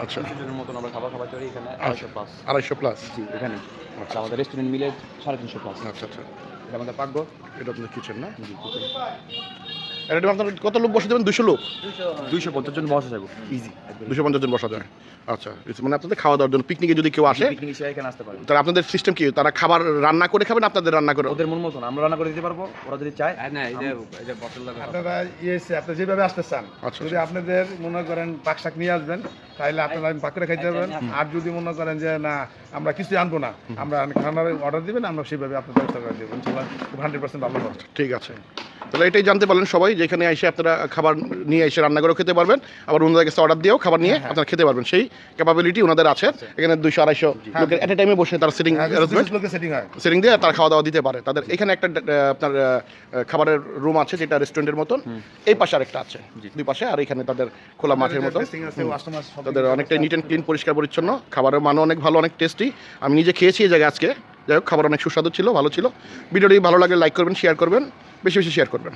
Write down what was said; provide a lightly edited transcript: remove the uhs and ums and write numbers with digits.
আচ্ছা। 200 জনের মতন আমরা খাবার তৈরি এখানে 250 250 প্লাস। জি এখানে। আচ্ছা। আমাদের রেস্টুরেন্ট মিলে 350 প্লাস। আচ্ছা, আচ্ছা। এটা আমাদের পাকঘর। এটা আপনাদের কিচেন না? জি কিচেন। এটা আপনার কত লোক বসে দেবেন? 200 লোক? 250 জন বসা যাবে ইজি একদম। 250 জন বসা যায়। আচ্ছা, মানে আপনাদের খাওয়া দাওয়ার জন্য পিকনিকে যদি কেউ আসে, পিকনিক এসে এখানে আসতে পারে। তাহলে আপনাদের সিস্টেম কি? তারা খাবার রান্না করে খাবে না আপনাদের রান্না করে? ওদের মন মতন আমরা রান্না করে দিতে পারবো, ওরা যদি চায়। না এই যে বোতল আপনারা আপনি যেভাবে আসতে চান, আচ্ছা, যদি আপনাদের মনে করেন পাক শাক নিয়ে আসবেন তাহলে আপনারা পাক করে খাইতে পারবেন। আর যদি মনে করেন যে না আমরা কিছু আনবো না, আমরা খানার অর্ডার দিবেন, আমরা সেইভাবে আপনার ব্যবস্থা করে দেবো ইনশাআল্লাহ 100% ভালো হবে। ঠিক আছে। তাহলে এটাই জানতে পারলেন সবাই, যে এখানে এসে আপনারা খাবার নিয়ে এসে রান্না করে খেতে পারবেন, আবার ওনাদের কাছে অর্ডার দিয়েও খাবার নিয়ে আপনারা খেতে পারবেন, সেই ক্যাপাবিলিটি ওনাদের আছে। এখানে 200-250 লোকের এট এ টাইমে বসে তারা সিটিং অ্যারেঞ্জমেন্ট সেটিং দিয়ে তারা খাওয়া দাওয়া দিতে পারে। তাদের এখানে একটা আপনার খাবারের রুম আছে যেটা রেস্টুরেন্টের মতন, এই পাশে আরেকটা আছে, দুই পাশে, আর এখানে তাদের খোলা মাঠের মতো। তাদের অনেকটাই নিট অ্যান্ড ক্লিন, পরিষ্কার পরিচ্ছন্ন, খাবারের মানও অনেক ভালো, অনেক টেস্টি। আমি নিজে খেয়েছি এই জায়গায় আজকে। যাই হোক, খাবার অনেক সুস্বাদু ছিল, ভালো ছিল। ভিডিওটি ভালো লাগলে লাইক করবেন, শেয়ার করবেন, বেশি বেশি শেয়ার করবেন।